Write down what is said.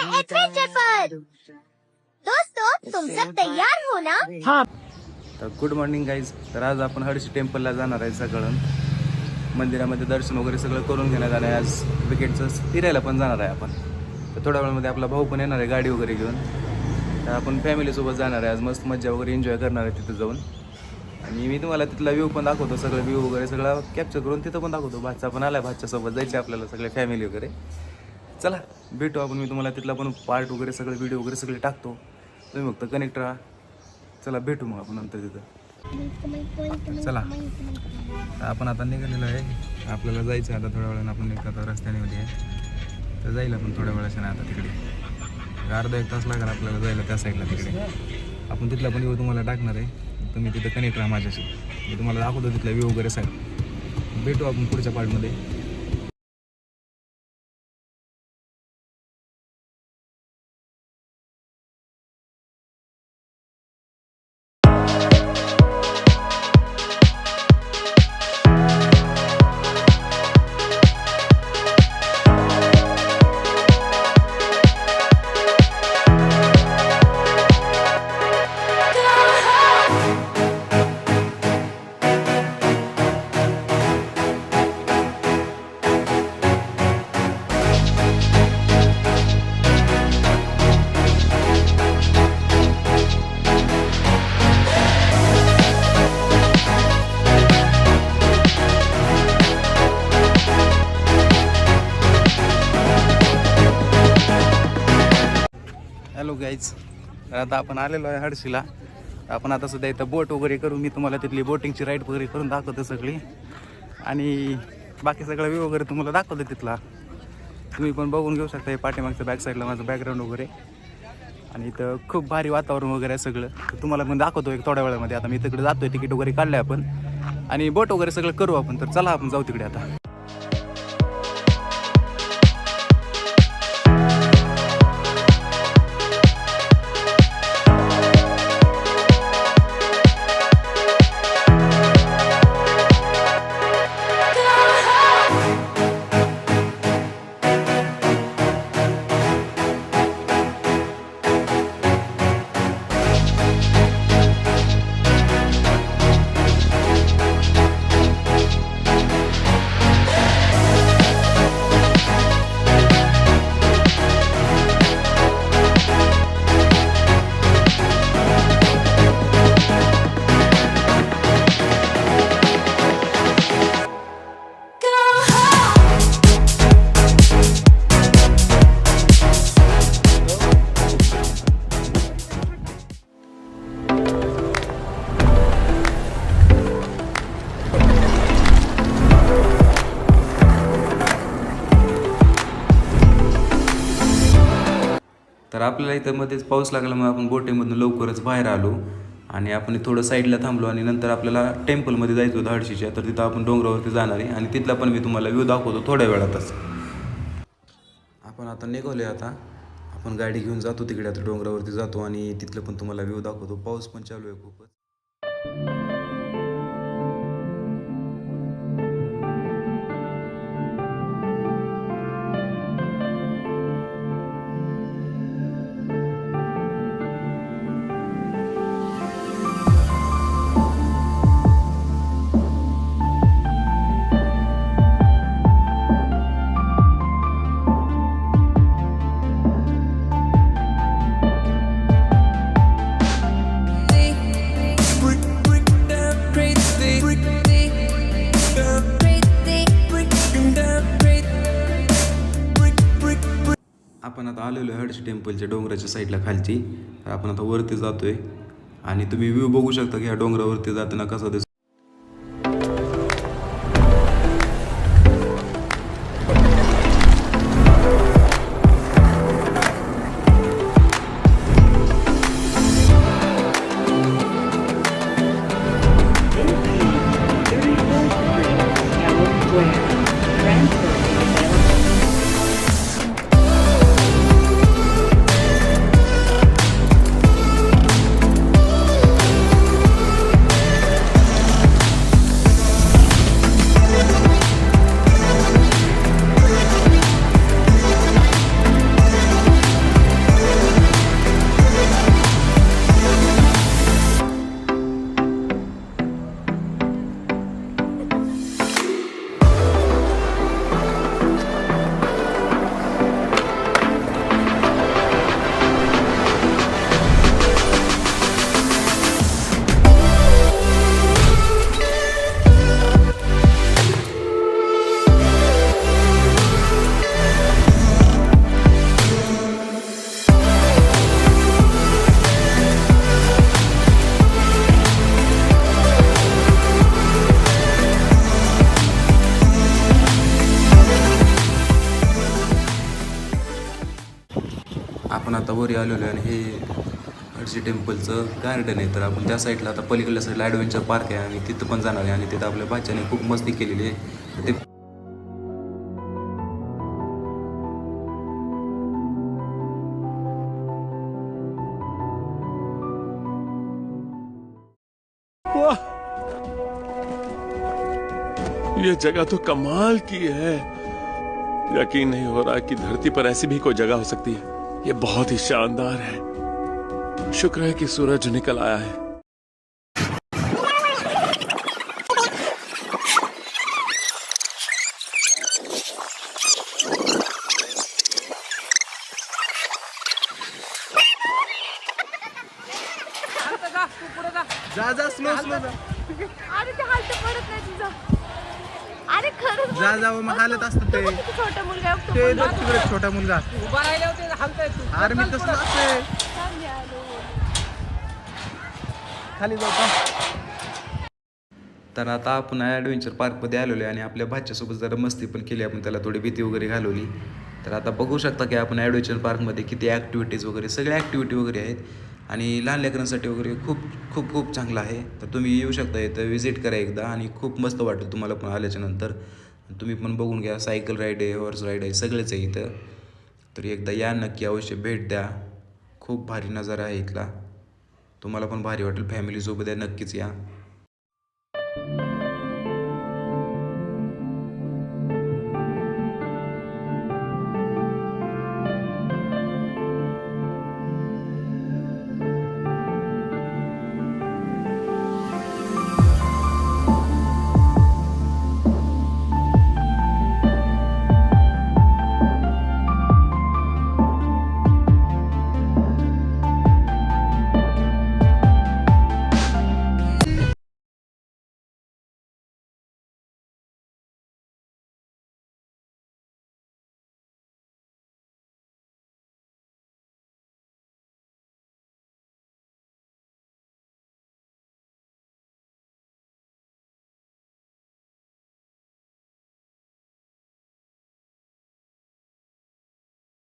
Adventure पर। दोस्तों तुम सब तैयार हो ना? हाँ। तर गुड मॉर्निंग गाईज. तर आज आपण हडशी टेम्पलला जाणार आहे. सगळं मंदिरामध्ये दर्शन वगैरे सगळं करून घेण्यात आलं आहे. आज विकेटचं फिरायला पण जाणार आहे आपण. तर थोड्या वेळामध्ये आपला भाऊ पण येणार आहे गाडी वगैरे घेऊन. तर आपण फॅमिलीसोबत जाणार आहे. आज मस्त मज्जा वगैरे एन्जॉय करणार आहे तिथं जाऊन. आणि मी तुम्हाला तिथला व्ह्यू पण दाखवतो. सगळं व्ह्यू वगैरे सगळं कॅप्चर करून तिथं पण दाखवतो. भाचा पण आला आहे. भाच्यासोबत जायचं आपल्याला सगळे फॅमिली वगैरे. चला भेटू आपण. मी तुम्हाला तिथला पण पार्ट वगैरे सगळे व्हिडिओ वगैरे सगळे टाकतो. तुम्ही फक्त कनेक्ट राहा. चला भेटू मग आपण नंतर तिथं. चला आपण आता निघालेलो आहे. आपल्याला जायचं आता थोड्या वेळानं. आपण निघतो आता रस्त्यामध्ये आहे. तर जाईल आपण थोड्या वेळाने आता तिकडे. अर्धा एक तास लागेल आपल्याला जायला त्या साईडला तिकडे. आपण तिथला पण व्ह्यू तुम्हाला टाकणार आहे. तुम्ही तिथं कनेक्ट राहा माझ्याशी. मी तुम्हाला दाखवतो तिथला व्ह्यू वगैरे सगळं. भेटू आपण पुढच्या पार्टमध्ये. Hello guys. तर आता आपण आलेलो आहे हडशीला. आपण आता सध्या इथं बोट वगैरे करून मी तुम्हाला तिथली बोटिंगची राईड वगैरे करून दाखवतो सगळी. आणि बाकी सगळं व्ह्यू वगैरे तुम्हाला दाखवतो तिथला. तुम्ही पण बघून घेऊ शकता. हे पाठीमागचं बॅक साईडला माझं बॅकग्राऊंड वगैरे. आणि इथं खूप भारी वातावरण वगैरे आहे सगळं. तर तुम्हाला पण दाखवतो एक थोड्या वेळामध्ये. आता मी तिकडे जातोय. तिकीट वगैरे काढलं आहे आपण. आणि बोट वगैरे सगळं करू आपण. तर चला आपण जाऊ तिकडे आता. तर आपल्याला इथं मध्येच पाऊस लागल्यामुळे आपण बोटीमधून लवकरच बाहेर आलो. आणि आपण थोडं साईडला थांबलो. आणि नंतर आपल्याला टेम्पलमध्ये जायचं होतं हडशीच्या. तर तिथं आपण डोंगरावरती जाणार आहे. आणि तिथला पण मी तुम्हाला व्ह्यू दाखवतो थोड्या वेळातच. आपण आता निघालोय. आता आपण गाडी घेऊन जातो तिकडे. आता डोंगरावरती जातो आणि तिथलं पण तुम्हाला व्ह्यू दाखवतो. पाऊस पण चालू आहे खूपच. आपण आता आलेलो आहे हडशी टेम्पलच्या डोंगराच्या साईडला खालची. तर आपण आता वरती जातोय. आणि तुम्ही व्ह्यू बघू शकता की ह्या डोंगरावरती जाताना कसा दिसतो. आपण आता वरी आलेलो आहे आणि हे हर्षी टेम्पलचं गार्डन आहे. तर आपण त्या साईडला आता पलीकडल्या साईडला ॲडव्हेंचर पार्क आहे आणि तिथं पण जाणार आहे आणि तिथं आपल्या भाच्याने खूप मस्ती केलेली आहे. तर ते ये जगह तो कमाल की है। यकीन नहीं हो रहा कि धरती पर ऐसी भी कोई जगह हो सकती है। ये बहुत ही शानदार है। शुक्र है कि सूरज निकल आया है। जा स्लो स्लो अरे ते हालत पडत नाही तुझं. अरे खरंच जा मग हालत असतं ते छोटा मुलगा आहे, तो ते पण बघ तिकडे छोटा मुलगा. उभा राहिल्यावर ते हलतंय तू. अरे मी तसं असते चांगले आलो. खाली जाऊ. तर आता आपण ॲडव्हेंचर पार्कमध्ये आलेलो आहे आणि आपल्या भाच्यासोबत जरा मस्ती पण केली. आपण त्याला थोडी भीती वगैरे घालवली. तर आता बघू शकता की आपण ॲडव्हेंचर पार्कमध्ये किती ॲक्टिव्हिटीज वगैरे सगळ्या ॲक्टिव्हिटी वगैरे आहेत आणि लहान लेकरांसाठी वगैरे खूप खूप खूप चांगलं आहे. तर तुम्ही येऊ शकता इथं विजिट करा एकदा आणि खूप मस्त वाटेल तुम्हाला पण आल्याच्यानंतर. तुम्ही पण बघून घ्या. सायकल राईड आहे, हॉर्स राईड आहे, सगळंच आहे इथं. तर एकदा या नक्की, अवश्य भेट द्या. खूप भारी नजारा आहे इथला. तुम्हाला पण भारी वाटेल. फॅमिलीसोबत या, नक्कीच या.